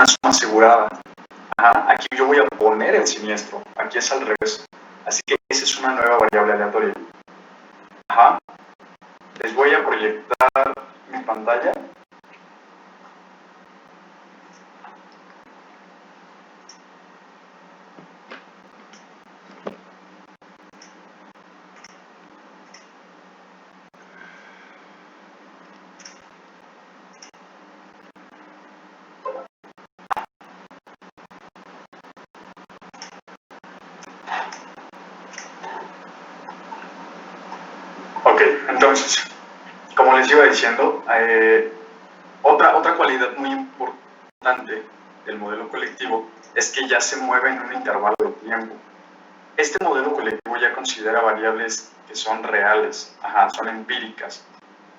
una suma asegurada. Ajá, aquí yo voy a poner el siniestro, aquí es al revés. Así que esa es una nueva variable aleatoria. Ajá. Les voy a proyectar mi pantalla. Ok, entonces, como les iba diciendo, otra cualidad muy importante del modelo colectivo es que ya se mueve en un intervalo de tiempo. Este modelo colectivo ya considera variables que son reales, son empíricas.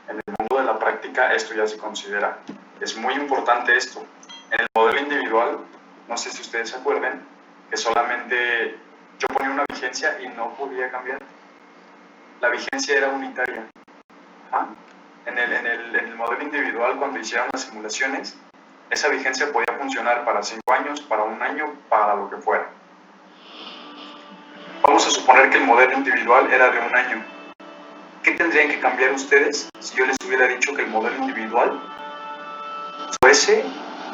En el mundo de la práctica esto ya se considera. Es muy importante esto. En el modelo individual, no sé si ustedes se acuerdan, que solamente yo ponía una vigencia y no podía cambiar. La vigencia era unitaria. En el modelo individual, cuando hicieron las simulaciones, esa vigencia podía funcionar para 5 años, para 1 año, para lo que fuera. Vamos a suponer que el modelo individual era de 1 año. ¿Qué tendrían que cambiar ustedes si yo les hubiera dicho que el modelo individual fuese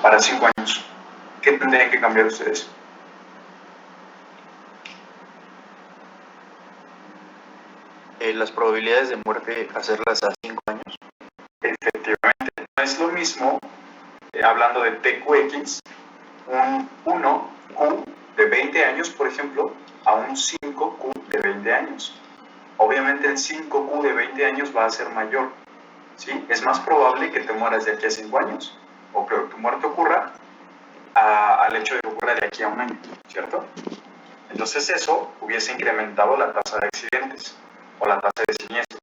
para 5 años? ¿Qué tendrían que cambiar ustedes? Las probabilidades de muerte, hacerlas a 5 años. Efectivamente, no es lo mismo, hablando de TQX, un 1Q de 20 años, por ejemplo, a un 5Q de 20 años. Obviamente el 5Q de 20 años va a ser mayor, ¿sí? Es más probable que te mueras de aquí a 5 años, o que tu muerte ocurra al hecho de que ocurra de aquí a 1 año, ¿cierto? Entonces eso hubiese incrementado la tasa de accidentes o la tasa de siniestros.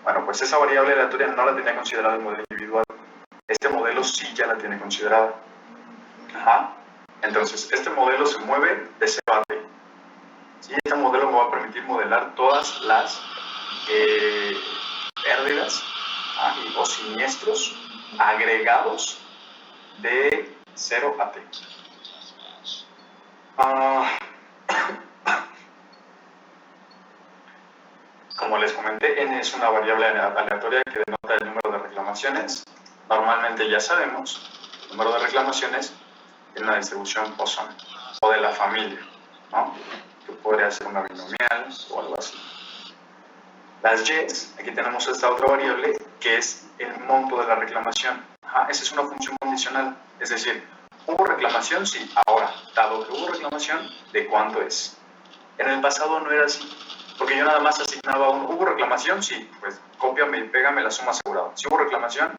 Bueno, pues esa variable aleatoria no la tenía considerada el modelo individual. Este modelo sí ya la tiene considerada. Entonces, este modelo se mueve de 0 a t. ¿Sí? Este modelo me va a permitir modelar todas las pérdidas o siniestros agregados de 0 a t. Como les comenté, n es una variable aleatoria que denota el número de reclamaciones. Normalmente ya sabemos, el número de reclamaciones tiene una distribución Poisson o de la familia, ¿no? Que podría ser una binomial o algo así. Las Y's, aquí tenemos esta otra variable que es el monto de la reclamación. Esa es una función condicional, es decir, ¿hubo reclamación? Sí. Ahora, dado que hubo reclamación, ¿de cuánto es? En el pasado no era así, porque yo nada más asignaba ¿hubo reclamación? Sí, pues cópiame y pégame la suma asegurada. Si hubo reclamación,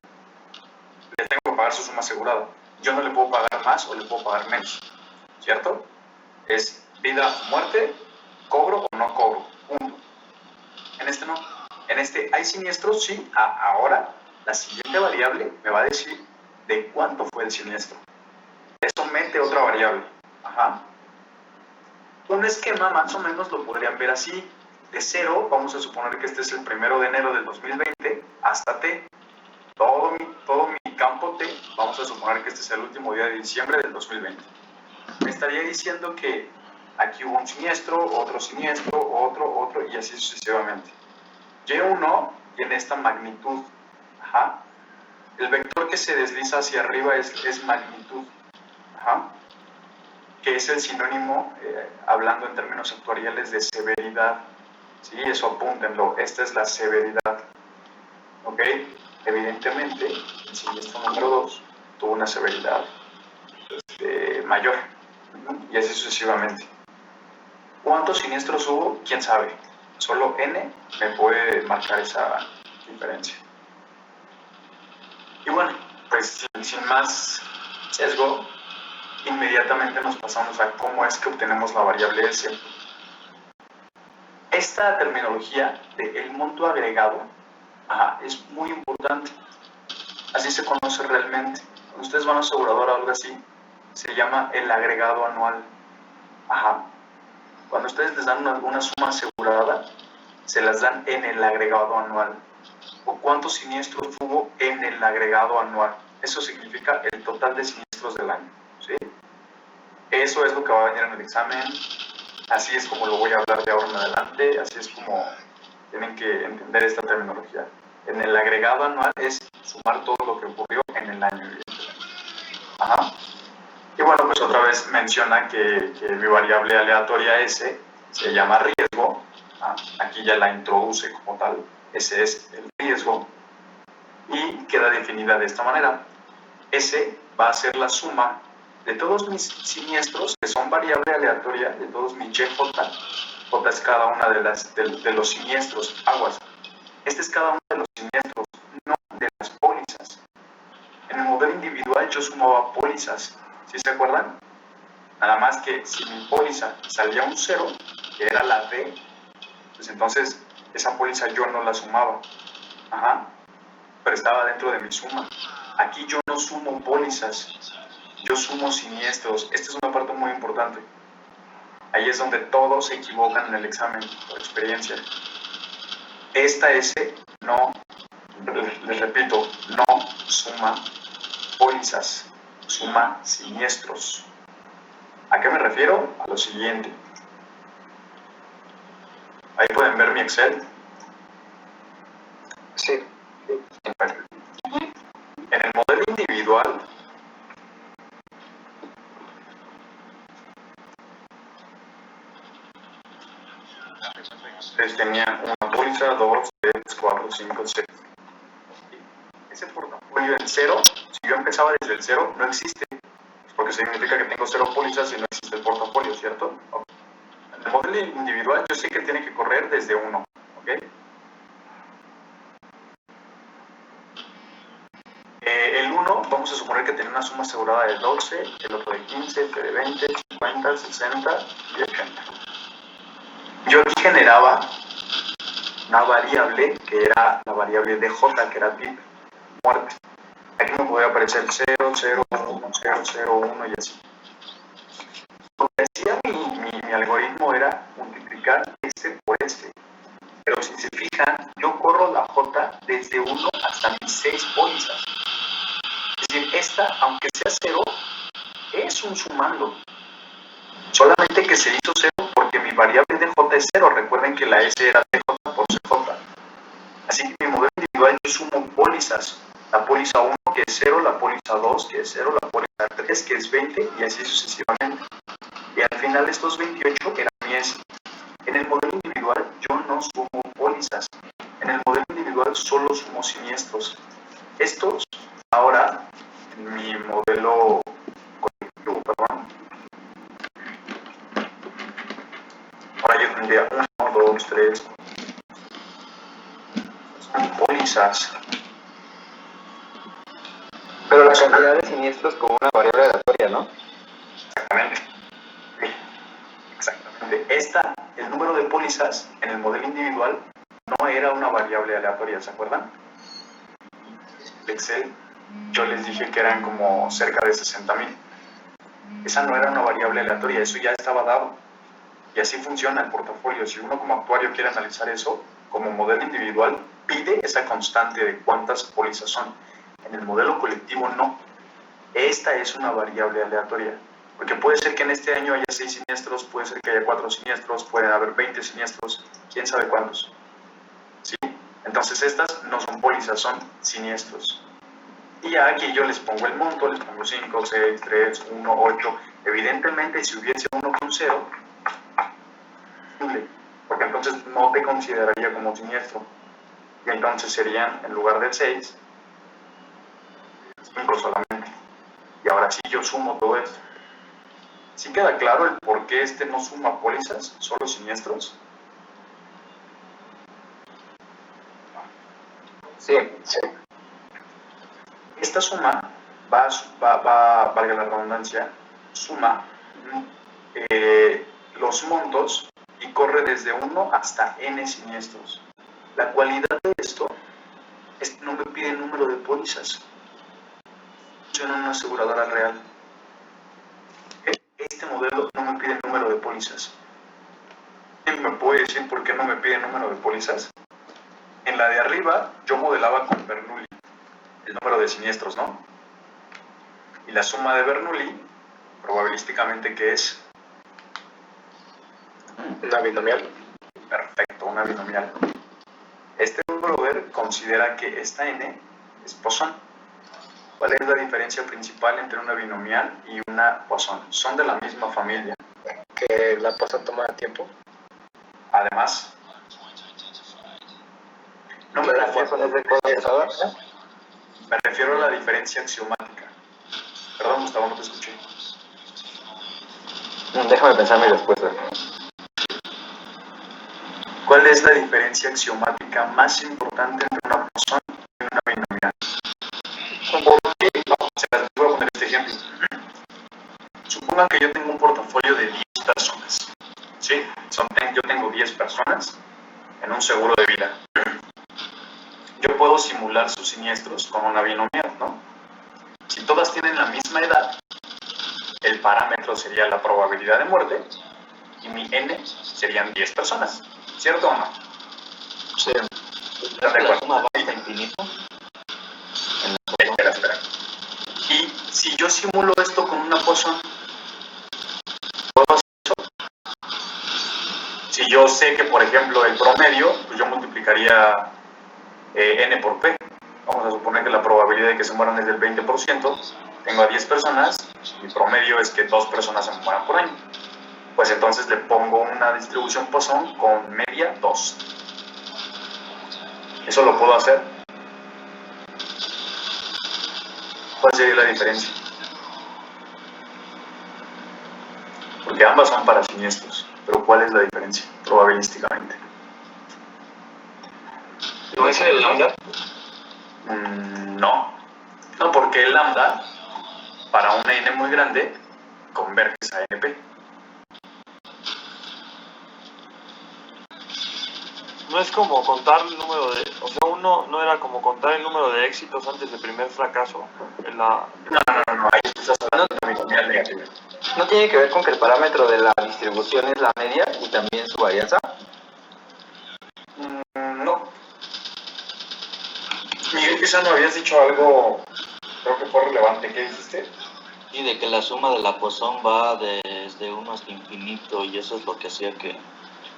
le tengo que pagar su suma asegurada. Yo no le puedo pagar más o le puedo pagar menos, ¿cierto? Es vida o muerte, cobro o no cobro, punto. En este no. En este hay siniestros, sí. Ahora la siguiente variable me va a decir de cuánto fue el siniestro. Eso mete otra variable. Un esquema más o menos lo podrían ver así. De 0, vamos a suponer que este es el 1 de enero del 2020, hasta t. Todo mi campo t, vamos a suponer que este es el último día de diciembre del 2020. Me estaría diciendo que aquí hubo un siniestro, otro, y así sucesivamente. Y1 tiene esta magnitud. El vector que se desliza hacia arriba es magnitud. Que es el sinónimo, hablando en términos actuariales, de severidad. ¿Sí? Eso apúntenlo, esta es la severidad. ¿Ok? Evidentemente, el siniestro número 2 tuvo una severidad mayor, y así sucesivamente. ¿Cuántos siniestros hubo? ¿Quién sabe? Solo n me puede marcar esa diferencia. Y bueno, pues sin más sesgo, inmediatamente nos pasamos a cómo es que obtenemos la variable S. Esta terminología de el monto agregado es muy importante. Así se conoce realmente. Cuando ustedes van a aseguradora o algo así, se llama el agregado anual. Cuando ustedes les dan una suma asegurada, se las dan en el agregado anual. ¿O cuántos siniestros hubo en el agregado anual? Eso significa el total de siniestros siniestros del año, ¿sí? Eso es lo que va a venir en el examen, así es como lo voy a hablar de ahora en adelante, así es como tienen que entender esta terminología. En el agregado anual es sumar todo lo que ocurrió en el año, evidentemente. Ajá. Y bueno, pues otra vez menciona que mi variable aleatoria S se llama riesgo. Aquí ya la introduce como tal. Ese es el riesgo. Y queda definida de esta manera. S va a ser la suma de todos mis siniestros, que son variable aleatoria, de todos mis YJ. J es cada una de los siniestros. Aguas. Este es cada uno de los siniestros, no de las pólizas. En el modelo individual yo sumaba pólizas. ¿Sí se acuerdan? Nada más que si mi póliza salía un 0, que era la D, pues entonces esa póliza yo no la sumaba. Ajá. Pero estaba dentro de mi suma. Aquí yo no sumo pólizas, yo sumo siniestros. Esta es una parte muy importante. Ahí es donde todos se equivocan en el examen, por experiencia. Esta S no, les repito, no suma pólizas, suma siniestros. ¿A qué me refiero? A lo siguiente. Ahí pueden ver mi Excel. Sí. En el modelo individual, ustedes tenían una póliza, 2, 3, 4, 5, 6. Ese portafolio en 0, si yo empezaba desde el 0, no existe. Porque significa que tengo 0 pólizas y no existe el portafolio, ¿cierto? Okay. En el modelo individual yo sé que tiene que correr desde 1, ¿ok? El 1, vamos a suponer que tiene una suma asegurada de 12, el otro de 15, este de 20, 50, 60 y 80. Yo aquí generaba una variable que era la variable DJ, que era tip muerte. Aquí me podía aparecer 0, 0, 1, 0, 0, 1 y así. Lo que hacía mi algoritmo era multiplicar este por este. Pero si se fijan, yo corro la J desde 1 hasta mis 6 pólizas. Es decir, esta, aunque sea 0, es un sumando. Solamente que se hizo 0 porque mi variable de J es 0. Recuerden que la S era DJ por CJ. Así que mi modelo individual yo sumo pólizas. La póliza 1 que es 0, la póliza 2 que es 0, la póliza 3 que es 20 y así sucesivamente. Y al final estos 28 eran mi S. En el modelo individual yo no sumo pólizas. En el modelo individual solo sumo siniestros. Estos, ahora, en mi modelo colectivo, perdón, ahora yo tendría 1, 2, 3, son pólizas. Pero la cantidad de siniestros como una variable aleatoria, ¿no? Exactamente. Sí, exactamente. El número de pólizas en el modelo individual no era una variable aleatoria, ¿se acuerdan? El Excel, yo les dije que eran como cerca de 60,000. Esa no era una variable aleatoria, eso ya estaba dado. Y así funciona el portafolio. Si uno como actuario quiere analizar eso, como modelo individual, pide esa constante de cuántas pólizas son. En el modelo colectivo no. Esta es una variable aleatoria. Porque puede ser que en este año haya 6 siniestros, puede ser que haya 4 siniestros, pueden haber 20 siniestros, quién sabe cuántos. ¿Sí? Entonces estas no son pólizas, son siniestros. Y ya aquí yo les pongo el monto, les pongo 5, 6, 3, 1, 8. Evidentemente si hubiese uno con 0, porque entonces no te consideraría como siniestro. Y entonces serían, en lugar de 6, 5 solamente. Y ahora sí yo sumo todo esto. ¿Sí queda claro el por qué este no suma pólizas, solo siniestros? Sí. Esta suma valga la redundancia, suma los montos y corre desde 1 hasta n siniestros. La cualidad de esto es que no me pide número de pólizas. Funciona en una aseguradora real. Este modelo no me pide número de pólizas. ¿Quién me puede decir por qué no me pide número de pólizas? En la de arriba yo modelaba con Bernoulli el número de siniestros, ¿no? Y la suma de Bernoulli, probabilísticamente, ¿qué es? Una binomial. Perfecto, una binomial. Este brother considera que esta n es Poisson. ¿Cuál es la diferencia principal entre una binomial y una Poisson? Son de la misma familia. Que la Poisson toma tiempo. Además, no me refiero, me refiero a la diferencia axiomática. Perdón, Gustavo, no te escuché. Déjame pensar mi respuesta. ¿Cuál es la diferencia axiomática más importante entre una Poisson y una binomial? ¿Por qué? Se las voy a poner este ejemplo. Supongan que yo tengo un portafolio de 10 personas. ¿Sí? Yo tengo 10 personas en un seguro de vida. Yo puedo simular sus siniestros con una binomial, ¿no? Si todas tienen la misma edad, el parámetro sería la probabilidad de muerte y mi n serían 10 personas. ¿Cierto o no? Sí. ¿Estás de acuerdo? ¿La suma va hasta infinito? Espera. Y si yo simulo esto con una Poisson, ¿puedo hacer eso? Si yo sé que, por ejemplo, el promedio, pues yo multiplicaría n por p. Vamos a suponer que la probabilidad de que se mueran es del 20%. Tengo a 10 personas, mi promedio es que 2 personas se mueran por año. Pues entonces le pongo una distribución Poisson con media 2. ¿Eso lo puedo hacer? ¿Cuál sería la diferencia? Porque ambas son para siniestros, pero ¿cuál es la diferencia probabilísticamente? ¿No es el lambda? No, porque el lambda para una n muy grande converges a np. No es como contar el número de... O sea, uno no era como contar el número de éxitos antes del primer fracaso. No, ahí estás hablando de binomial negativa. ¿No tiene que ver con que el parámetro de la distribución es la media y también su varianza? No. Miguel Pizano, habías dicho algo, creo que fue relevante. ¿Qué dijiste? Y de que la suma de la Poisson va desde 1 hasta infinito, y eso es lo que hacía que...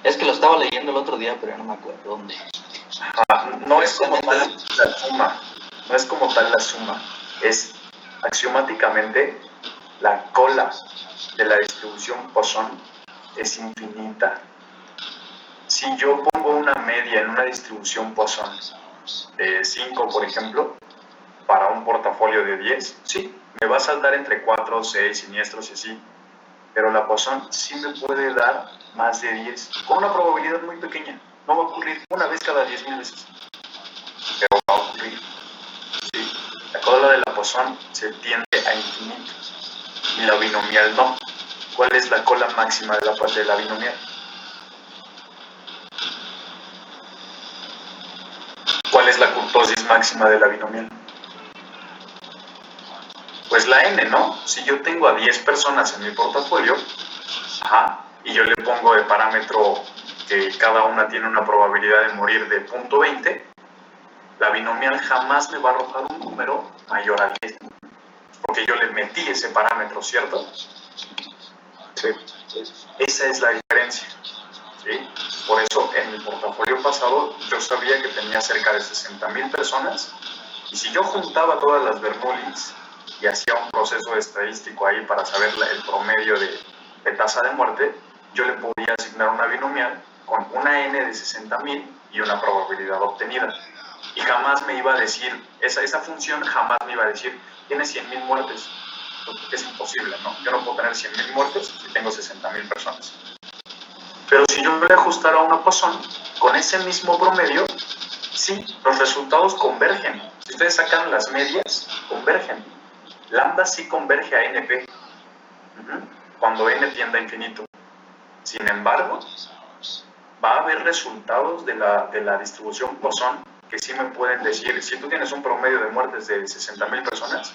Es que lo estaba leyendo el otro día, pero ya no me acuerdo dónde. No es como tal la suma. No es como tal la suma. Es axiomáticamente la cola de la distribución Poisson es infinita. Si yo pongo una media en una distribución Poisson de 5, por ejemplo, para un portafolio de 10, sí, me va a saldar entre 4 o 6 siniestros y así, pero la Poisson sí me puede dar más de 10, con una probabilidad muy pequeña. No va a ocurrir una vez cada 10.000 veces, pero va a ocurrir. Sí, la cola de la Poisson se tiende a infinito y la binomial no. ¿Cuál es la cola máxima de la binomial? ¿Cuál es la curtosis máxima de la binomial? Pues la n, ¿no? Si yo tengo a 10 personas en mi portafolio, y yo le pongo de parámetro que cada una tiene una probabilidad de morir de 0.20, la binomial jamás me va a arrojar un número mayor a 10, porque yo le metí ese parámetro, ¿cierto? Sí. Esa es la diferencia, ¿sí? Por eso en mi portafolio pasado yo sabía que tenía cerca de 60.000 personas, y si yo juntaba todas las Bernoullis y hacía un proceso estadístico ahí para saber el promedio de tasa de muerte, yo le podía asignar una binomial con una n de 60.000 y una probabilidad obtenida. Y jamás me iba a decir, esa función jamás me iba a decir, tiene 100.000 muertes. Es imposible, ¿no? Yo no puedo tener 100.000 muertes si tengo 60.000 personas. Pero si yo le ajustara una Poisson con ese mismo promedio, sí, los resultados convergen. Si ustedes sacan las medias, convergen. Lambda sí converge a NP, cuando n tiende a infinito. Sin embargo, va a haber resultados de la distribución Poisson que sí me pueden decir, si tú tienes un promedio de muertes de 60.000 personas,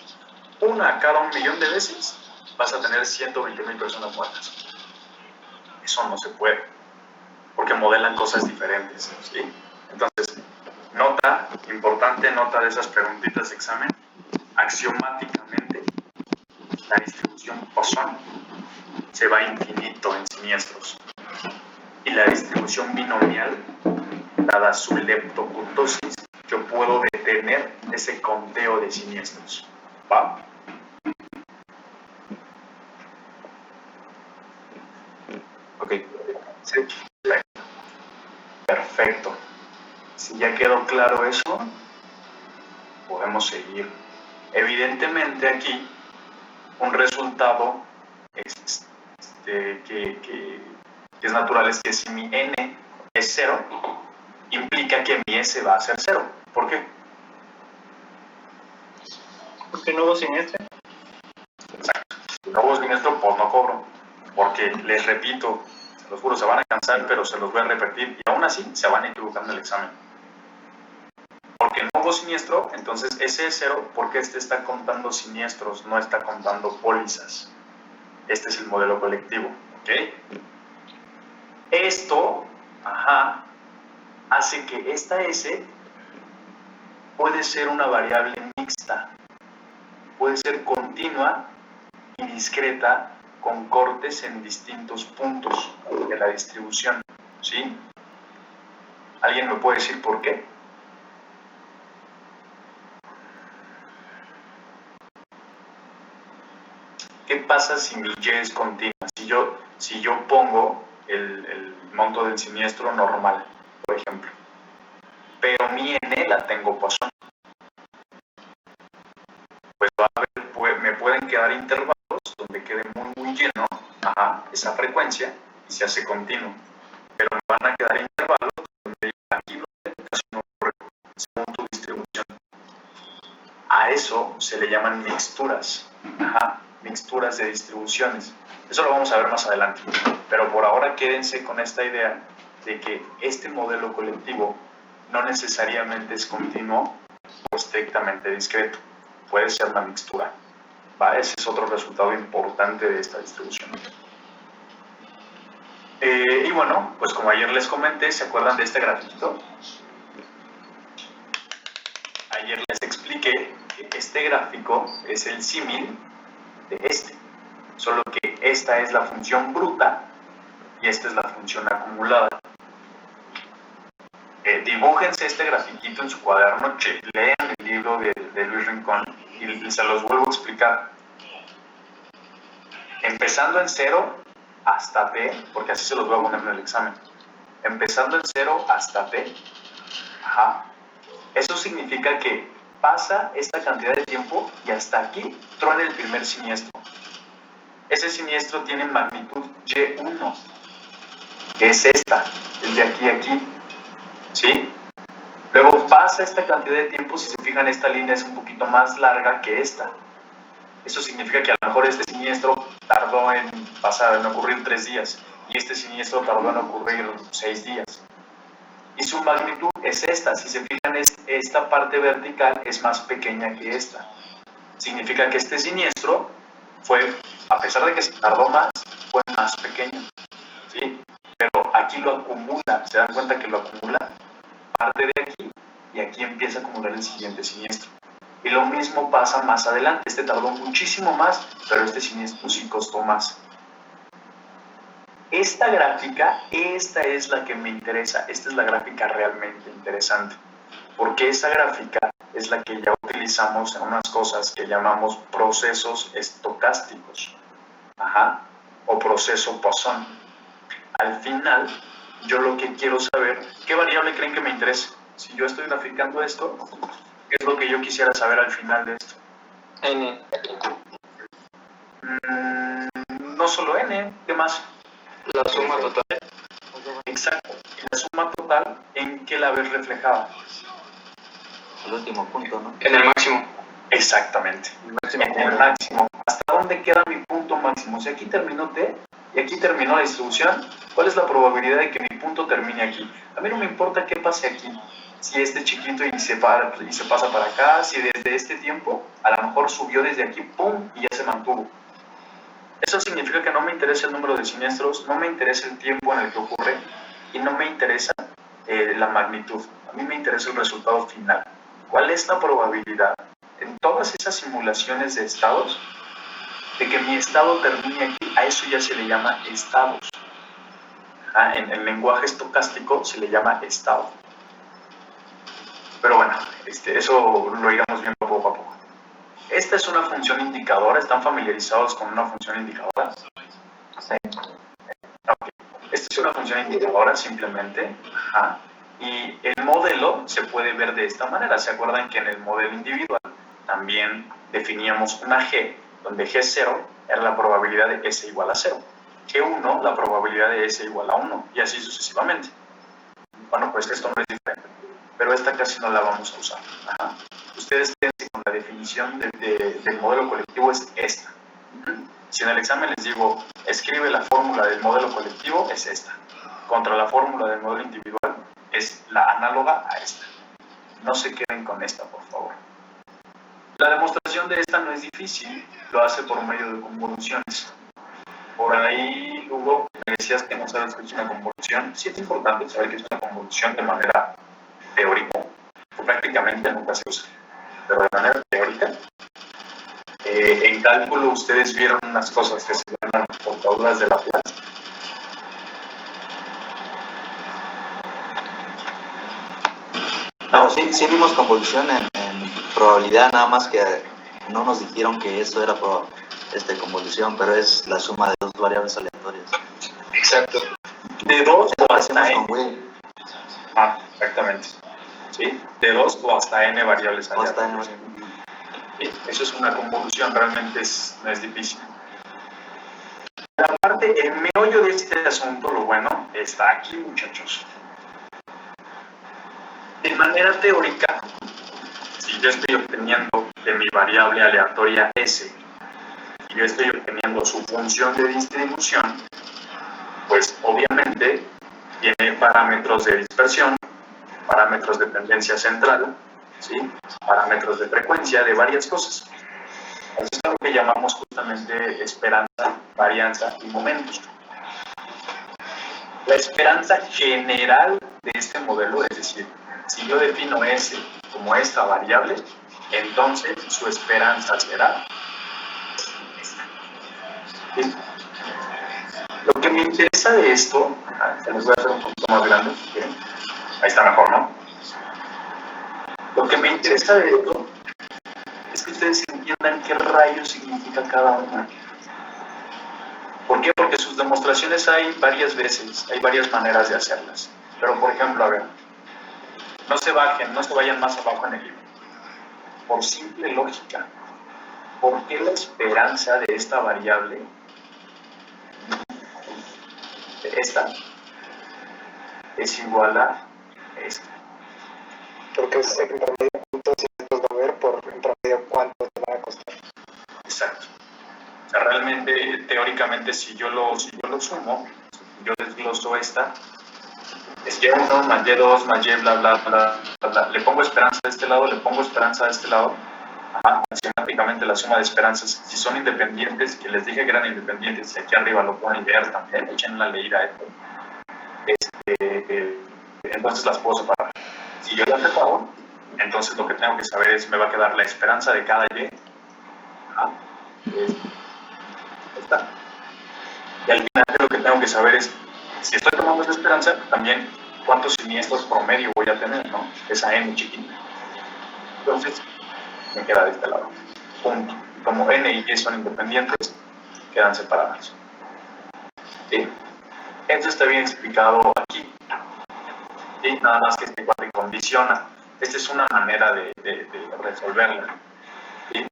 una a cada 1.000.000 de veces vas a tener 120.000 personas muertas. Eso no se puede, porque modelan cosas diferentes, ¿sí? Entonces, importante nota de esas preguntitas de examen, axiomáticamente la distribución Poisson se va a infinito en siniestros. Y la distribución binomial, dada su leptokurtosis, yo puedo detener ese conteo de siniestros. ¿Va? Ok. Sí. Perfecto. Si ya quedó claro eso, podemos seguir. Evidentemente aquí un resultado que es natural es que si mi n es 0, implica que mi s va a ser 0. ¿Por qué? Porque no hubo siniestro. Exacto. Si no hubo siniestro, pues no cobro. Porque les repito, se los juro, se van a cansar, pero se los voy a repetir y aún así se van a equivocar en el examen. Porque no hubo siniestro, entonces ese es 0 porque este está contando siniestros, no está contando pólizas. Este es el modelo colectivo, ¿ok? Esto, hace que esta S puede ser una variable mixta, puede ser continua y discreta con cortes en distintos puntos de la distribución, ¿sí? ¿Alguien me puede decir por qué? ¿Qué pasa si mi Y es continua? Si yo pongo el monto del siniestro normal, por ejemplo, pero mi N la tengo Poisson, pues me pueden quedar intervalos donde quede muy lleno esa frecuencia y se hace continuo, pero me van a quedar intervalos donde aquí lo casi no ocurre según tu distribución. A eso se le llaman mixturas, mixturas de distribuciones. Eso lo vamos a ver más adelante, pero por ahora quédense con esta idea de que este modelo colectivo no necesariamente es continuo o estrictamente discreto, puede ser una mixtura. ¿Va? Ese es otro resultado importante de esta distribución. Y bueno, pues como ayer les comenté, ¿se acuerdan de este grafiquito? Ayer les expliqué que este gráfico es el símil de este, solo que esta es la función bruta y esta es la función acumulada. Dibújense este grafiquito en su cuaderno, lean el libro de Luis Rincón y se los vuelvo a explicar. Empezando en 0 hasta t, porque así se los voy a poner en el examen. Empezando en 0 hasta t, eso significa que pasa esta cantidad de tiempo y hasta aquí truena el primer siniestro. Ese siniestro tiene magnitud Y1, que es esta, es de aquí a aquí, ¿sí? Luego pasa esta cantidad de tiempo, si se fijan esta línea es un poquito más larga que esta. Eso significa que a lo mejor este siniestro tardó en ocurrir 3 días y este siniestro tardó en ocurrir 6 días. Y su magnitud es esta. Si se fijan, esta parte vertical es más pequeña que esta. Significa que este siniestro fue, a pesar de que se tardó más, fue más pequeño, ¿sí? Pero aquí lo acumula, ¿se dan cuenta que lo acumula? Parte de aquí y aquí empieza a acumular el siguiente siniestro. Y lo mismo pasa más adelante. Este tardó muchísimo más, pero este siniestro sí costó más. Esta gráfica, esta es la que me interesa. Esta es la gráfica realmente interesante. Porque esa gráfica es la que ya utilizamos en unas cosas que llamamos procesos estocásticos. O proceso Poisson. Al final, yo lo que quiero saber, ¿qué variable creen que me interese? Si yo estoy graficando esto, ¿qué es lo que yo quisiera saber al final de esto? N. No solo n, ¿qué más? La suma total. Exacto. Y la suma total, ¿en qué la ves reflejada? El último punto, ¿no? En el máximo. Exactamente. En el máximo. ¿Hasta dónde queda mi punto máximo? Si aquí terminó t y aquí terminó la distribución, ¿cuál es la probabilidad de que mi punto termine aquí? A mí no me importa qué pase aquí. Si este chiquito y se pasa para acá, si desde este tiempo a lo mejor subió desde aquí, ¡pum!, y ya se mantuvo. Eso significa que no me interesa el número de siniestros, no me interesa el tiempo en el que ocurre y no me interesa la magnitud. A mí me interesa el resultado final. ¿Cuál es la probabilidad en todas esas simulaciones de estados de que mi estado termine aquí, a eso ya se le llama estados. En el lenguaje estocástico se le llama estado. Pero bueno, eso lo iremos viendo poco a poco. Esta es una función indicadora. ¿Están familiarizados con una función indicadora? Sí. Okay. Esta es una función indicadora simplemente. Y el modelo se puede ver de esta manera. ¿Se acuerdan que en el modelo individual también definíamos una G, donde G0 era la probabilidad de S igual a 0? G1, la probabilidad de S igual a 1, y así sucesivamente. Bueno, pues esto no es diferente, pero esta casi no la vamos a usar. Ustedes quédense con la definición del modelo colectivo es esta. Si en el examen les digo, escribe la fórmula del modelo colectivo, es esta. Contra la fórmula del modelo individual, es la análoga a esta. No se queden con esta, por favor. La demostración de esta no es difícil, lo hace por medio de convoluciones. Por ahí, Hugo, me decías que no sabes qué es una convolución. Sí es importante saber qué es una convolución de manera teórica, que prácticamente nunca se usa, pero de manera teórica. En cálculo ustedes vieron unas cosas que se llaman portaduras de Laplace. No, sí vimos convolución en probabilidad, nada más que no nos dijeron que eso era convolución, pero es la suma de dos variables aleatorias. Exacto. De 2 o hasta Con n. Will. Exactamente. ¿Sí? De 2 o hasta n variables O hasta aleatorias. ¿Sí? Eso es una convolución, realmente no es difícil. La parte, el meollo de este asunto, lo bueno, está aquí, muchachos. De manera teórica, si yo estoy obteniendo de mi variable aleatoria S y yo estoy obteniendo su función de distribución, pues obviamente tiene parámetros de dispersión, parámetros de tendencia central, ¿sí? Parámetros de frecuencia, de varias cosas. Eso es lo que llamamos justamente esperanza, varianza y momentos. La esperanza general de este modelo, es decir, si yo defino S como esta variable, entonces su esperanza será esta. ¿Sí? Lo que me interesa de esto, se los voy a hacer un poquito más grande si quieren. Ahí está mejor, ¿no? Lo que me interesa de esto es que ustedes entiendan qué rayos significa cada una. ¿Por qué? Porque sus demostraciones hay varias veces, hay varias maneras de hacerlas. Pero, por ejemplo, a ver, no se vayan más abajo en el libro. Por simple lógica, ¿por qué la esperanza de esta variable, de esta, es igual a esta? Porque es en promedio puntos y después va a ver por en promedio cuánto te va a costar. Exacto. O sea, realmente, teóricamente, si yo lo sumo, yo desgloso esta, es Y1 más Y2 más Y bla, bla, bla, bla, bla. Le pongo esperanza de este lado, le pongo esperanza de este lado. Matemáticamente la suma de esperanzas, si son independientes, que les dije que eran independientes, y aquí arriba lo pueden leer también, echen una leída a esto. Entonces las puedo separar. Si yo las separo, entonces lo que tengo que saber es, me va a quedar la esperanza de cada Y. Está. Y al final lo que tengo que saber es, si estoy tomando esa esperanza, también cuántos siniestros promedio voy a tener, ¿no? Esa n chiquita. Entonces, me queda de este lado. Punto. Como n y y son independientes, quedan separadas. ¿Sí? Esto está bien explicado aquí. ¿Sí? Nada más que este cuadro condiciona. Esta es una manera de resolverla. ¿Sí?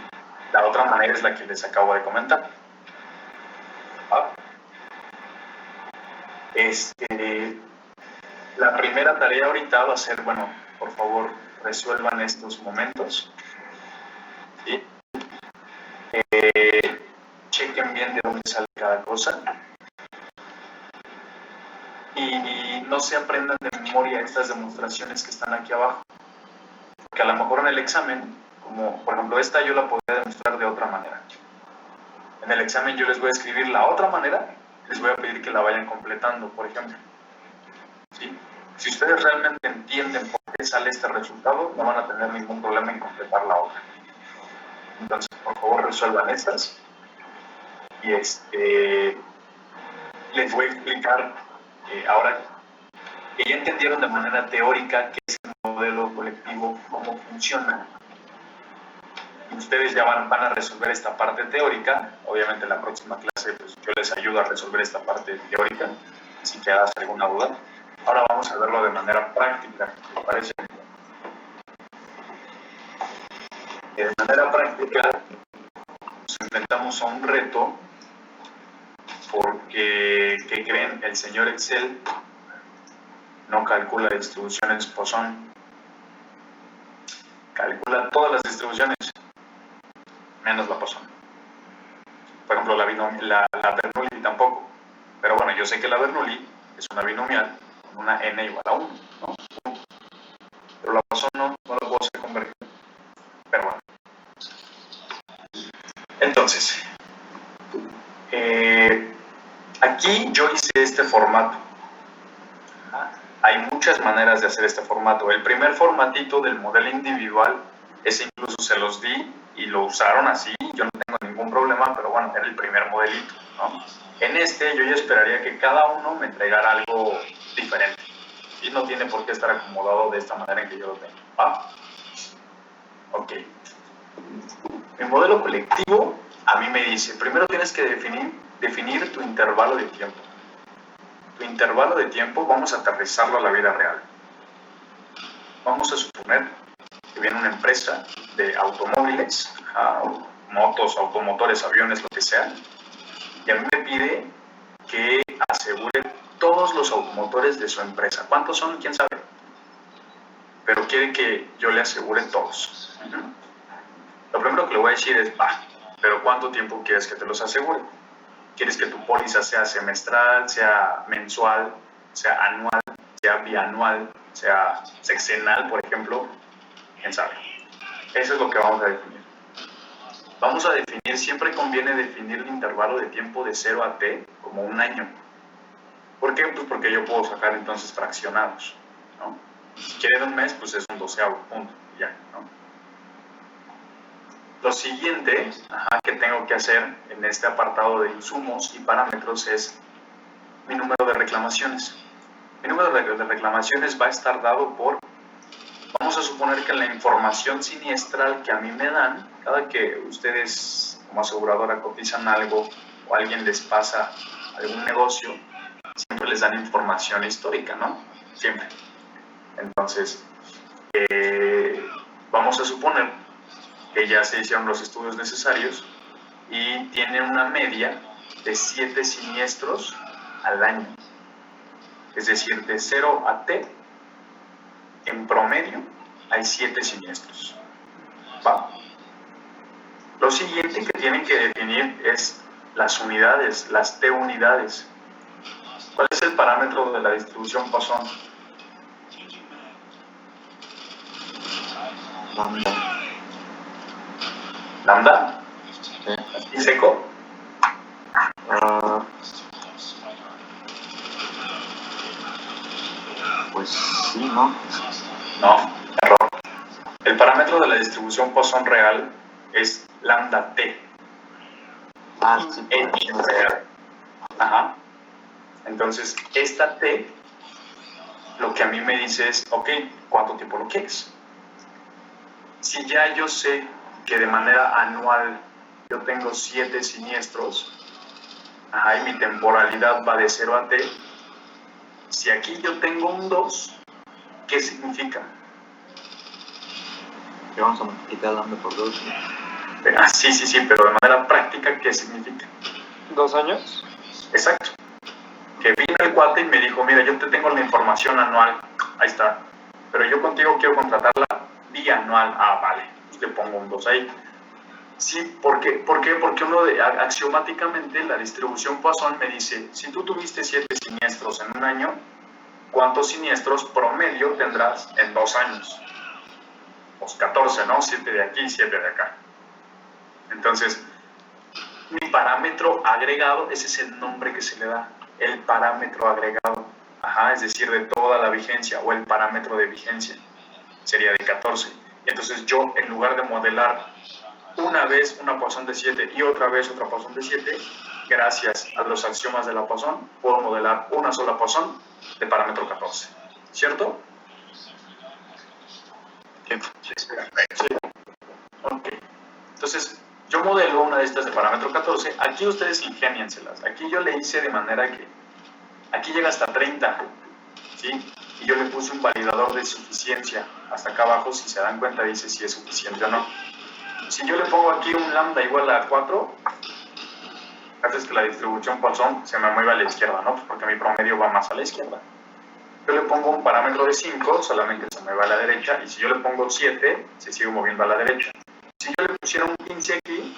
La otra manera es la que les acabo de comentar. La primera tarea ahorita va a ser, bueno, por favor, resuelvan estos momentos. ¿Sí? Chequen bien de dónde sale cada cosa. Y no se aprendan de memoria estas demostraciones que están aquí abajo. Porque a lo mejor en el examen, como por ejemplo esta, yo la podría demostrar de otra manera. En el examen yo les voy a escribir la otra manera, les voy a pedir que la vayan completando, por ejemplo. ¿Sí? Si ustedes realmente entienden por qué sale este resultado, no van a tener ningún problema en completar la otra. Entonces, por favor, resuelvan estas. y les voy a explicar ahora que ya entendieron de manera teórica qué es el modelo colectivo, cómo funciona. Ustedes ya van a resolver esta parte teórica. Obviamente en la próxima clase pues, yo les ayudo a resolver esta parte teórica, si quedas alguna duda. Ahora vamos a verlo de manera práctica, ¿me parece? De manera práctica nos enfrentamos a un reto porque, ¿qué creen? El señor Excel no calcula distribuciones Poisson. Calcula todas las distribuciones, menos la Poisson. Por ejemplo, la Bernoulli tampoco. Pero bueno, yo sé que la Bernoulli es una binomial con una n igual a 1, ¿no? Pero la Poisson no la puedo hacer converger. Pero bueno. Entonces, aquí yo hice este formato. Hay muchas maneras de hacer este formato. El primer formatito del modelo individual, ese incluso se los di y lo usaron así, yo no tengo ningún problema, pero bueno, era el primer modelito, ¿no? En este yo ya esperaría que cada uno me entregara algo diferente y no tiene por qué estar acomodado de esta manera en que yo lo tengo, ¿va? Ok. El modelo colectivo a mí me dice, primero tienes que definir tu intervalo de tiempo. Tu intervalo de tiempo vamos a aterrizarlo a la vida real. Vamos a suponer que viene una empresa de automóviles, motos, automotores, aviones, lo que sea, y a mí me pide que asegure todos los automotores de su empresa. ¿Cuántos son? ¿Quién sabe? Pero quiere que yo le asegure todos. Lo primero que le voy a decir es, pero ¿cuánto tiempo quieres que te los asegure? ¿Quieres que tu póliza sea semestral, sea mensual, sea anual, sea bianual, sea sexenal, por ejemplo? ¿Quién sabe? Eso es lo que vamos a definir. Vamos a definir, siempre conviene definir el intervalo de tiempo de 0 a t como un año. ¿Por qué? Pues porque yo puedo sacar entonces fraccionados, ¿no? Si quieren un mes, pues es un 12avo, punto, ya, ¿no? Lo siguiente que tengo que hacer en este apartado de insumos y parámetros es mi número de reclamaciones. Mi número de reclamaciones va a estar dado por, vamos a suponer que la información siniestral que a mí me dan, cada que ustedes como aseguradora cotizan algo o alguien les pasa algún negocio, siempre les dan información histórica, ¿no? Siempre. Entonces, vamos a suponer que ya se hicieron los estudios necesarios y tiene una media de 7 siniestros al año. Es decir, de 0 a t, en promedio, hay 7 siniestros. ¿Va? Lo siguiente que tienen que definir es las unidades, las t unidades. ¿Cuál es el parámetro de la distribución Poisson? ¿Lambda? Sí. ¿Y seco? Pues sí, ¿no? No, error. El parámetro de la distribución Poisson real es lambda t. Sí, En real. Entonces, esta t, lo que a mí me dice es, ok, ¿cuánto tiempo lo quieres? Si ya yo sé que de manera anual yo tengo 7 siniestros, y mi temporalidad va de 0 a t, si aquí yo tengo un 2, ¿qué significa? Que vamos a multiplicar lambda por 2. Sí, pero de manera práctica, ¿qué significa? 2 años. Exacto. Que vino el cuate y me dijo, mira, yo te tengo la información anual, ahí está, pero yo contigo quiero contratarla bianual. Vale, pues le pongo un 2 ahí. Sí, ¿por qué? Porque axiomáticamente la distribución Poisson me dice, si tú tuviste 7 siniestros en un año, ¿cuántos siniestros promedio tendrás en 2 años? Pues 14, ¿no? 7 de aquí y 7 de acá. Entonces, mi parámetro agregado, ese es el nombre que se le da, el parámetro agregado, es decir, de toda la vigencia, o el parámetro de vigencia, sería de 14. Entonces yo, en lugar de modelar una vez una Poisson de 7 y otra vez otra Poisson de 7, gracias a los axiomas de la Poisson, puedo modelar una sola Poisson de parámetro 14. ¿Cierto? Perfecto. Ok. Entonces, yo modelo una de estas de parámetro 14. Aquí ustedes ingénienselas. Aquí yo le hice de manera que aquí llega hasta 30, ¿sí? Y yo le puse un validador de suficiencia. Hasta acá abajo, si se dan cuenta, dice si es suficiente o no. Si yo le pongo aquí un lambda igual a 4, haces que la distribución Poisson se me mueva a la izquierda, ¿no? Pues porque mi promedio va más a la izquierda. Yo le pongo un parámetro de 5, solamente se me va a la derecha, y si yo le pongo 7, se sigue moviendo a la derecha. Si yo le pusiera un 15 aquí,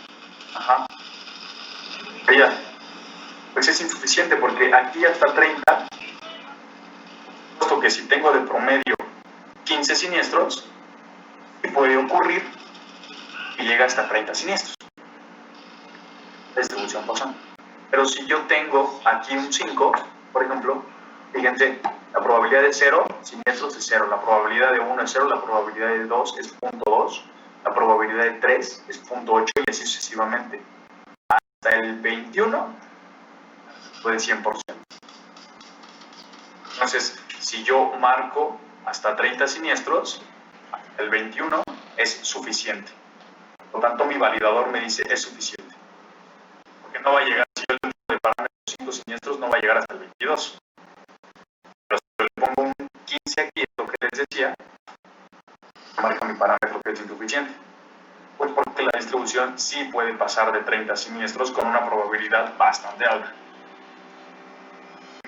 veía, pues es insuficiente porque aquí hasta 30, puesto que si tengo de promedio 15 siniestros, puede ocurrir que llega hasta 30 siniestros. La distribución Poisson. Pero si yo tengo aquí un 5, por ejemplo, fíjense, la probabilidad de 0, siniestros es 0, la probabilidad de 1 es 0, la probabilidad de 2 es 0.2, la probabilidad de 3 es 0.8 y así sucesivamente. Hasta el 21 fue de 100%. Entonces, si yo marco hasta 30 siniestros, el 21 es suficiente. Por lo tanto, mi validador me dice es suficiente. Porque no va a llegar, si yo le pongo de parámetro 5 siniestros, no va a llegar hasta el 22. Pero si yo le pongo un 15 aquí, lo que les decía, marca mi parámetro que es insuficiente. Pues porque la distribución sí puede pasar de 30 siniestros con una probabilidad bastante alta.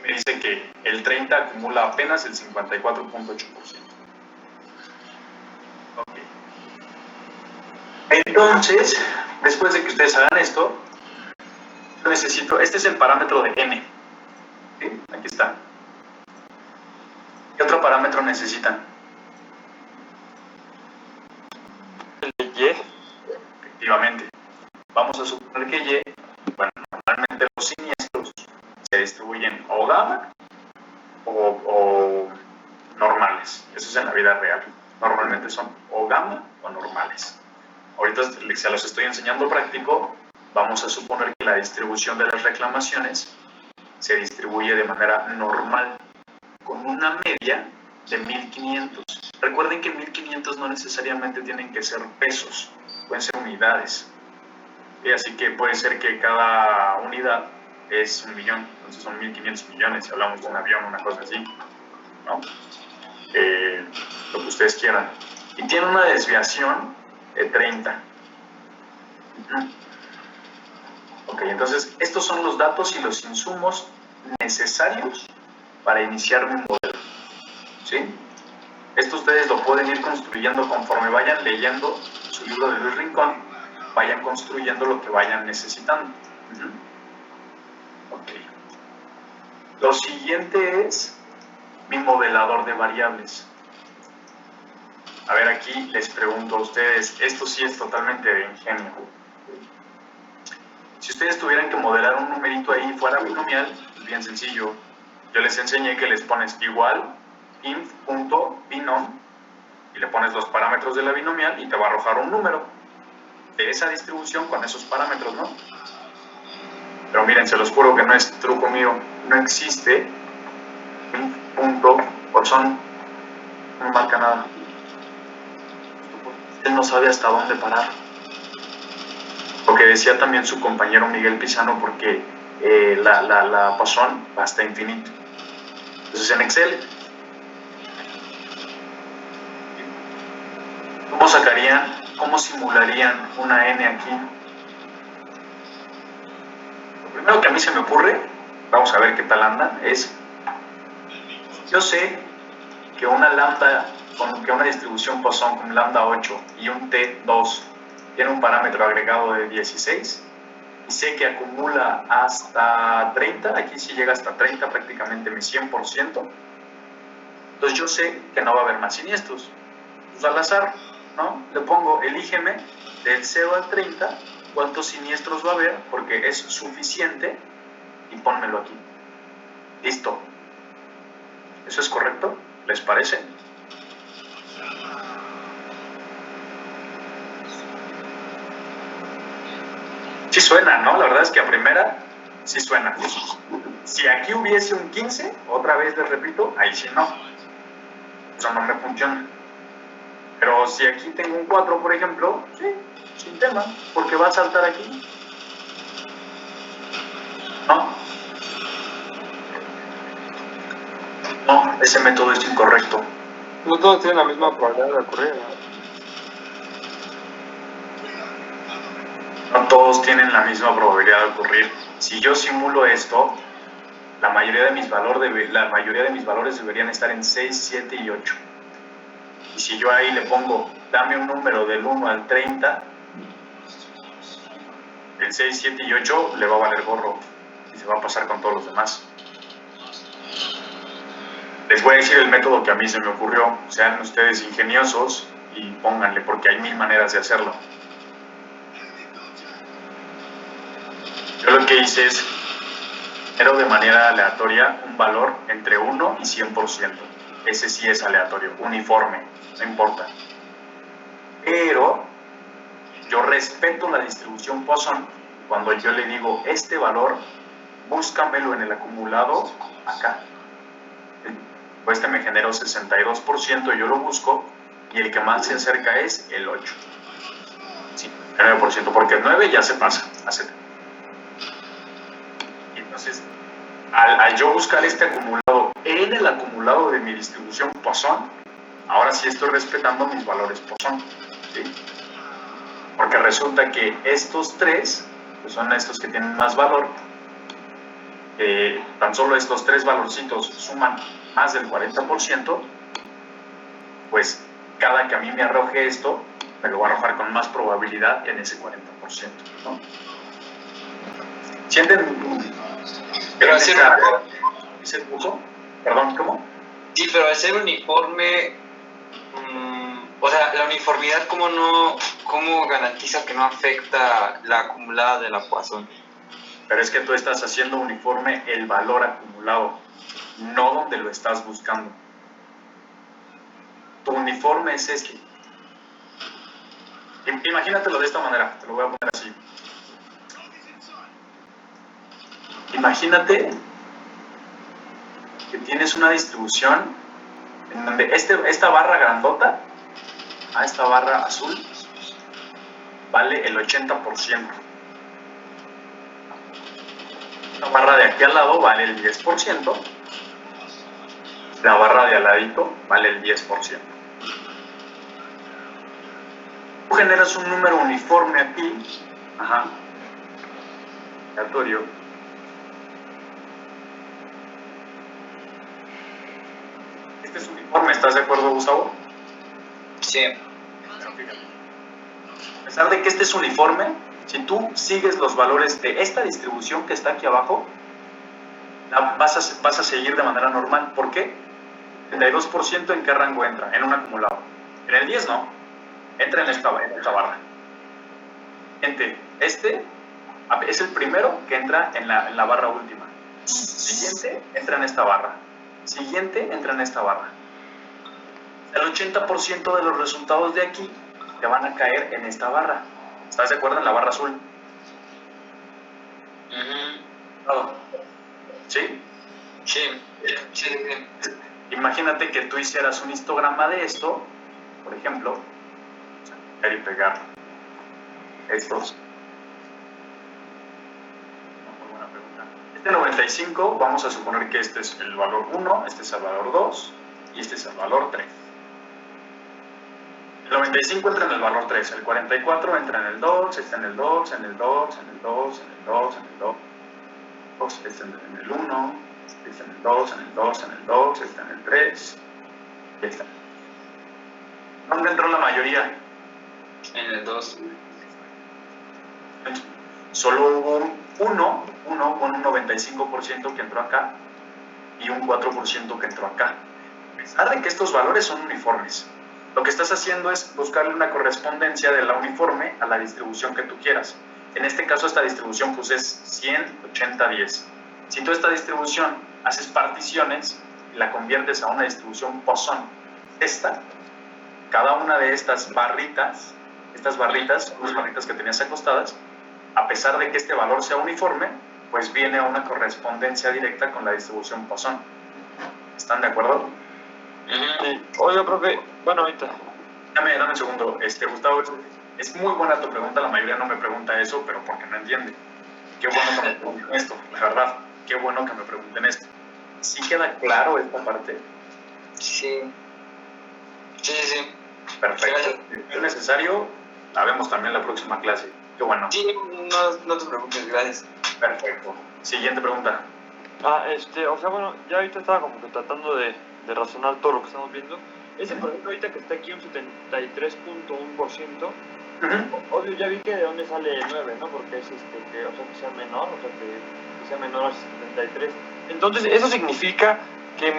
Me dice que el 30 acumula apenas el 54.8%. Okay. Entonces, después de que ustedes hagan esto, yo necesito, este es el parámetro de n. ¿Sí? Aquí está. ¿Qué otro parámetro necesitan? El de Y. Efectivamente. Vamos a suponer que Y, bueno, normalmente los siniestros se distribuyen o gamma o normales. Eso es en la vida real. Normalmente son o gamma o normales. Ahorita se los estoy enseñando práctico. Vamos a suponer que la distribución de las reclamaciones se distribuye de manera normal, con una media de 1500. Recuerden que 1500 no necesariamente tienen que ser pesos, pueden ser unidades. Y así que puede ser que cada unidad es 1 millón, entonces son 1500 millones, si hablamos de un avión, una cosa así, ¿no? Lo que ustedes quieran. Y tiene una desviación de 30. Ok, entonces estos son los datos y los insumos necesarios para iniciar mi modelo. ¿Sí? Esto ustedes lo pueden ir construyendo conforme vayan leyendo su libro de Luis Rincón, vayan construyendo lo que vayan necesitando. Ok. Lo siguiente es mi modelador de variables. A ver, aquí les pregunto a ustedes, esto sí es totalmente de ingenio. Si ustedes tuvieran que modelar un numerito ahí fuera binomial, es bien sencillo. Yo les enseñé que les pones igual inf.binom y le pones los parámetros de la binomial y te va a arrojar un número de esa distribución con esos parámetros, ¿no? Pero miren, se los juro que no es truco mío, no existe inf.Poisson, no marca nada. Él no sabe hasta dónde parar. Lo que decía también su compañero Miguel Pizano, porque la Poisson va hasta infinito. Entonces en Excel, ¿cómo sacarían, cómo simularían una n aquí? Lo primero que a mí se me ocurre, vamos a ver qué tal anda, es, yo sé que una lambda, que una distribución Poisson con lambda 8 y un t2 tiene un parámetro agregado de 16, y sé que acumula hasta 30, aquí sí llega hasta 30, prácticamente mi 100%, entonces yo sé que no va a haber más siniestros. Pues al azar, ¿no? Le pongo, elígeme del 0 al 30, cuántos siniestros va a haber, porque es suficiente, y pónmelo aquí. Listo. ¿Eso es correcto? ¿Les parece? sí suena, ¿no? La verdad es que a primera sí suena. Si aquí hubiese un 15, otra vez les repito, ahí sí no. Eso no me funciona. Pero si aquí tengo un 4, por ejemplo, sí, sin tema, porque va a saltar aquí. ¿No? No, ese método es incorrecto. No todos tienen la misma probabilidad de ocurrir, ¿no? No todos tienen la misma probabilidad de ocurrir. Si yo simulo esto, la mayoría de mis valores deberían estar en 6, 7 y 8. Y si yo ahí le pongo, dame un número del 1 al 30, el 6, 7 y 8 le va a valer gorro y se va a pasar con todos los demás. Les voy a decir el método que a mí se me ocurrió. Sean ustedes ingeniosos y pónganle, porque hay 1000 maneras de hacerlo. Yo lo que hice es, genero de manera aleatoria un valor entre 1 y 100%. Ese sí es aleatorio, uniforme, no importa. Pero yo respeto la distribución Poisson. Cuando yo le digo, este valor, búscamelo en el acumulado acá. Pues este me generó 62%, yo lo busco, y el que más se acerca es el 8. Sí, el 9%, porque el 9 ya se pasa a 7. Y entonces, al yo buscar este acumulado en el acumulado de mi distribución Poisson, ahora sí estoy respetando mis valores Poisson, ¿sí? Porque resulta que estos tres, que son estos que tienen más valor, tan solo estos tres valorcitos suman más del 40%, pues cada que a mí me arroje esto, me lo va a arrojar con más probabilidad en ese 40%, ¿no? ¿Sienten? Pero hacer ¿Ese punto? Perdón, ¿cómo? Sí, pero al ser uniforme, o sea, la uniformidad, ¿cómo garantiza que no afecta la acumulada de la Poisson? Pero es que tú estás haciendo uniforme el valor acumulado, no donde lo estás buscando. Tu uniforme es este. Imagínatelo de esta manera, te lo voy a poner así. Imagínate que tienes una distribución en donde esta barra grandota, a esta barra azul, vale el 80%. La barra de aquí al lado vale el 10%. La barra de al ladito vale el 10%. Tú generas un número uniforme aquí, aleatorio. Este es uniforme, ¿estás de acuerdo, Gustavo? Sí. A pesar de que este es uniforme, si tú sigues los valores de esta distribución que está aquí abajo, vas a seguir de manera normal. ¿Por qué? El 32% ¿en qué rango entra? En un acumulado. En el 10 no, entra en esta barra. Este es el primero que entra en la barra última. Siguiente entra en esta barra. Siguiente entra en esta barra. El 80% de los resultados de aquí te van a caer en esta barra. ¿Estás de acuerdo? En la barra azul. ¿Sí? Sí. Imagínate que tú hicieras un histograma de esto, por ejemplo, y pegar estos. Muy buena pregunta. Este 95, vamos a suponer que este es el valor 1, este es el valor 2 y este es el valor 3. El 95 entra en el valor 3, el 44 entra en el 2, está en el 2, en el 2, en el 2, en el 2, en el 2, está en el 1, está en el 2, en el 2, en el 2, está en el 3, y está. ¿Dónde entró la mayoría? En el 2. Solo hubo uno con un 95% que entró acá y un 4% que entró acá. A pesar de que estos valores son uniformes, lo que estás haciendo es buscarle una correspondencia de la uniforme a la distribución que tú quieras. En este caso, esta distribución pues es 100, 80, 10. Si tú esta distribución haces particiones y la conviertes a una distribución Poisson, cada una de estas barritas, las barritas que tenías acostadas, a pesar de que este valor sea uniforme, pues viene a una correspondencia directa con la distribución Poisson. ¿Están de acuerdo? Sí. Oiga, profe, bueno, ahorita. Dame un segundo, Gustavo, es muy buena tu pregunta, la mayoría no me pregunta eso, pero porque no entiende. Qué bueno que me pregunten esto, la verdad, qué bueno que me pregunten esto. ¿Sí queda claro esta parte? Sí. Sí. Perfecto. Si es necesario, la vemos también la próxima clase. Qué bueno. Sí, no te preocupes, gracias. Perfecto. Siguiente pregunta. O sea, bueno, ya ahorita estaba como que tratando de razonar todo lo que estamos viendo. Ese, por ejemplo, ahorita que está aquí un 73.1%, obvio, ya vi que de dónde sale el 9, ¿no? Porque es que sea menor, o sea, que sea menor al 73. Entonces, eso significa que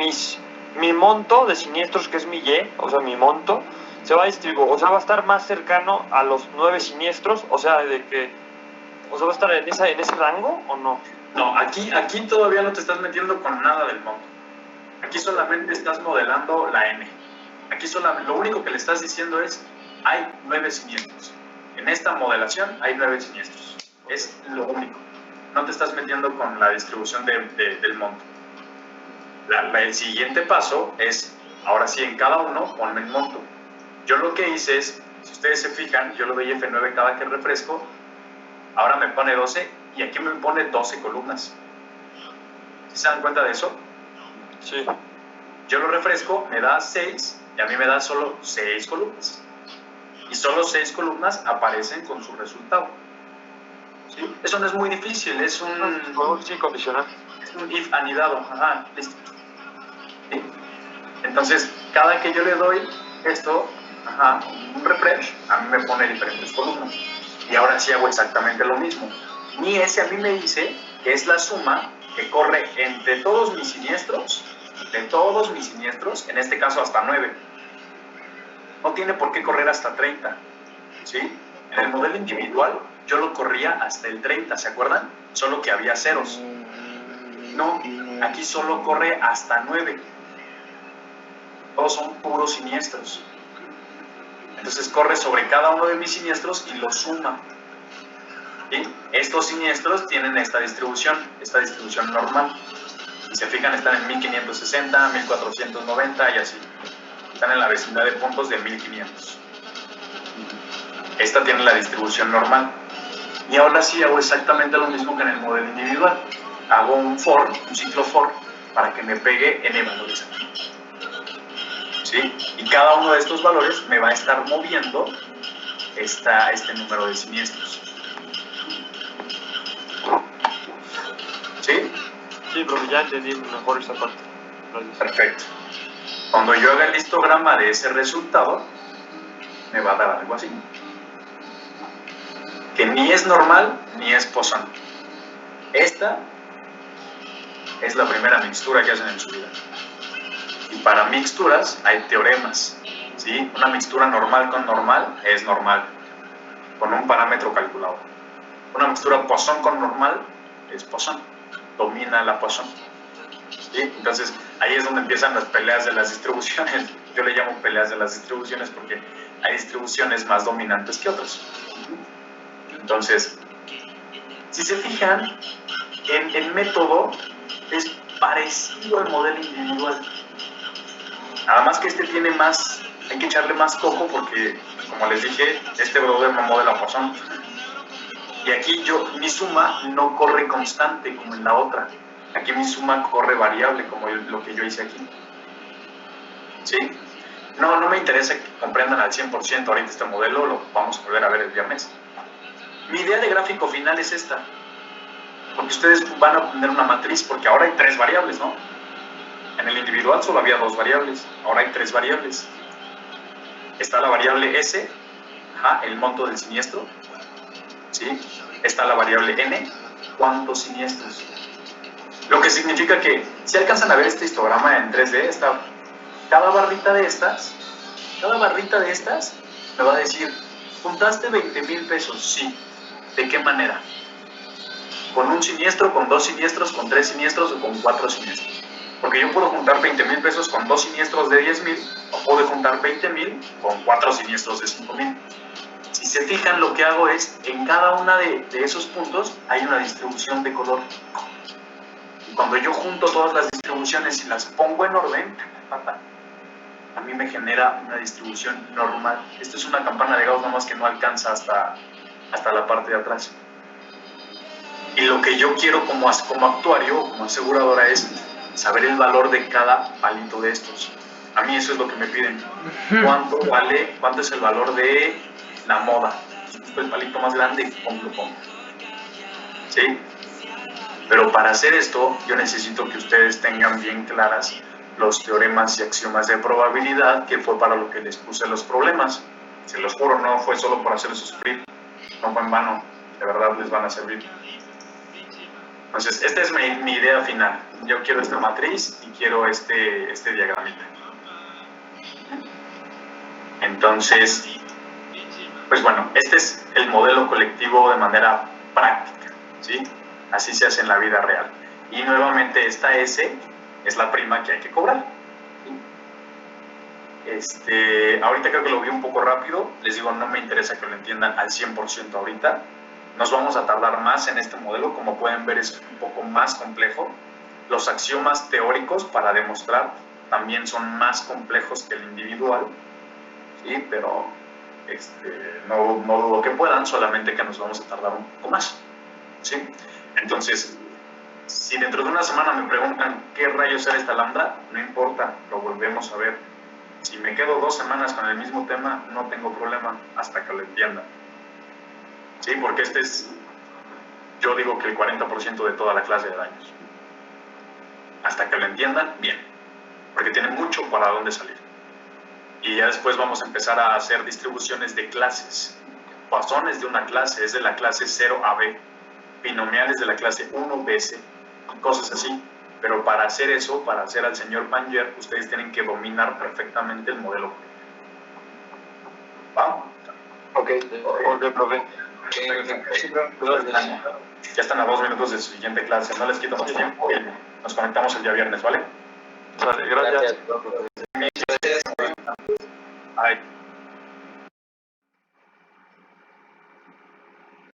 mi monto de siniestros, que es mi Y, o sea, mi monto, se va a distribuir, o sea, va a estar más cercano a los 9 siniestros, o sea, va a estar en ese rango, ¿o no? No, aquí todavía no te estás metiendo con nada del monto. Aquí solamente estás modelando la N. Aquí lo único que le estás diciendo es, hay 9 siniestros. En esta modelación hay 9 siniestros. Es lo único. No te estás metiendo con la distribución del monto. El siguiente paso es, ahora sí, en cada uno ponme el monto. Yo lo que hice es, si ustedes se fijan, yo lo doy F9 cada que refresco, ahora me pone 12 y aquí me pone 12 columnas. ¿Sí se dan cuenta de eso? Sí. Yo lo refresco, me da 6 y a mí me da solo 6 columnas. Y solo 6 columnas aparecen con su resultado. ¿Sí? Eso no es muy difícil, es un Sí, condicional. Es un if anidado. Ajá, listo. ¿Sí? Entonces, cada que yo le doy esto, un refresh, a mí me pone diferentes columnas. Y ahora sí hago exactamente lo mismo. Mi S a mí me dice que es la suma que corre entre todos mis siniestros, en este caso hasta 9. No tiene por qué correr hasta 30. ¿Sí? En el modelo individual yo lo corría hasta el 30, ¿se acuerdan? Solo que había ceros. No, aquí solo corre hasta 9. Todos son puros siniestros. Entonces corre sobre cada uno de mis siniestros y los suma. ¿Sí? Estos siniestros tienen esta distribución normal. Si se fijan, están en 1560, 1490 y así. Están en la vecindad de puntos de 1500. Esta tiene la distribución normal. Y ahora sí hago exactamente lo mismo que en el modelo individual. Hago un ciclo for, para que me pegue n valores aquí. ¿Sí? Y cada uno de estos valores me va a estar moviendo este número de siniestros. ¿Sí? Sí, pero ya entendí mejor esa parte. Gracias. Perfecto. Cuando yo haga el histograma de ese resultado, me va a dar algo así. Que ni es normal ni es Poisson. Esta es la primera mixtura que hacen en su vida. Y para mixturas hay teoremas. ¿Sí? Una mixtura normal con normal es normal, con un parámetro calculado. Una mixtura Poisson con normal es Poisson, domina la Poisson. ¿Sí? Entonces ahí es donde empiezan las peleas de las distribuciones. Yo le llamo peleas de las distribuciones porque hay distribuciones más dominantes que otras. Entonces, si se fijan, el método es parecido al modelo individual. Nada más que este tiene más, hay que echarle más coco porque, como les dije, este brother no modela Poisson. Y aquí mi suma no corre constante como en la otra. Aquí mi suma corre variable como lo que yo hice aquí. ¿Sí? No me interesa que comprendan al 100% ahorita este modelo, lo vamos a volver a ver el viernes. Mi idea de gráfico final es esta. Porque ustedes van a obtener una matriz, porque ahora hay 3 variables, ¿no? En el individual solo había 2 variables, ahora hay 3 variables. Está la variable S, el monto del siniestro, ¿sí? Está la variable N, cuántos siniestros. Lo que significa que, si alcanzan a ver este histograma en 3D, cada barrita de estas me va a decir, ¿juntaste 20,000 pesos? Sí. ¿De qué manera? ¿Con un siniestro, con 2 siniestros, con 3 siniestros o con 4 siniestros? Porque yo puedo juntar 20,000 pesos con 2 siniestros de 10,000 o puedo juntar 20,000 con 4 siniestros de 5,000. Si se fijan, lo que hago es, en cada una de esos puntos hay una distribución de color. Y cuando yo junto todas las distribuciones y las pongo en orden, a mí me genera una distribución normal. Esto es una campana de Gauss, nomás que no alcanza hasta la parte de atrás. Y lo que yo quiero como actuario o como aseguradora es saber el valor de cada palito de estos. A mí eso es lo que me piden. ¿Cuánto es el valor de la moda? El palito más grande, pongo. ¿Sí? Pero para hacer esto, yo necesito que ustedes tengan bien claras los teoremas y axiomas de probabilidad, que fue para lo que les puse los problemas. Se los juro, no fue solo por hacerles sufrir, no fue en vano, de verdad les van a servir. Entonces, esta es mi idea final. Yo quiero esta matriz y quiero este diagramita. Entonces, pues bueno, este es el modelo colectivo de manera práctica, ¿sí? Así se hace en la vida real. Y nuevamente esta S es la prima que hay que cobrar. Ahorita creo que lo vi un poco rápido. Les digo, no me interesa que lo entiendan al 100% ahorita. Nos vamos a tardar más en este modelo. Como pueden ver, es un poco más complejo. Los axiomas teóricos para demostrar también son más complejos que el individual. Sí, pero no dudo que puedan, solamente que nos vamos a tardar un poco más. ¿Sí? Entonces, si dentro de una semana me preguntan qué rayos era esta lambda, no importa, lo volvemos a ver. Si me quedo 2 semanas con el mismo tema, no tengo problema hasta que lo entiendan. ¿Sí? Porque yo digo que el 40% de toda la clase de daños. Hasta que lo entiendan, bien. Porque tiene mucho para dónde salir. Y ya después vamos a empezar a hacer distribuciones de clases. Poissones de una clase es de la clase 0 a B. Binomiales de la clase 1BC, cosas así. Pero para hacer eso, para hacer al señor Panger, ustedes tienen que dominar perfectamente el modelo. ¿Va? Ok, profe. Ya están a 2 minutos de su siguiente clase, no les quito mucho tiempo y nos conectamos el día viernes, ¿vale? Vale, gracias.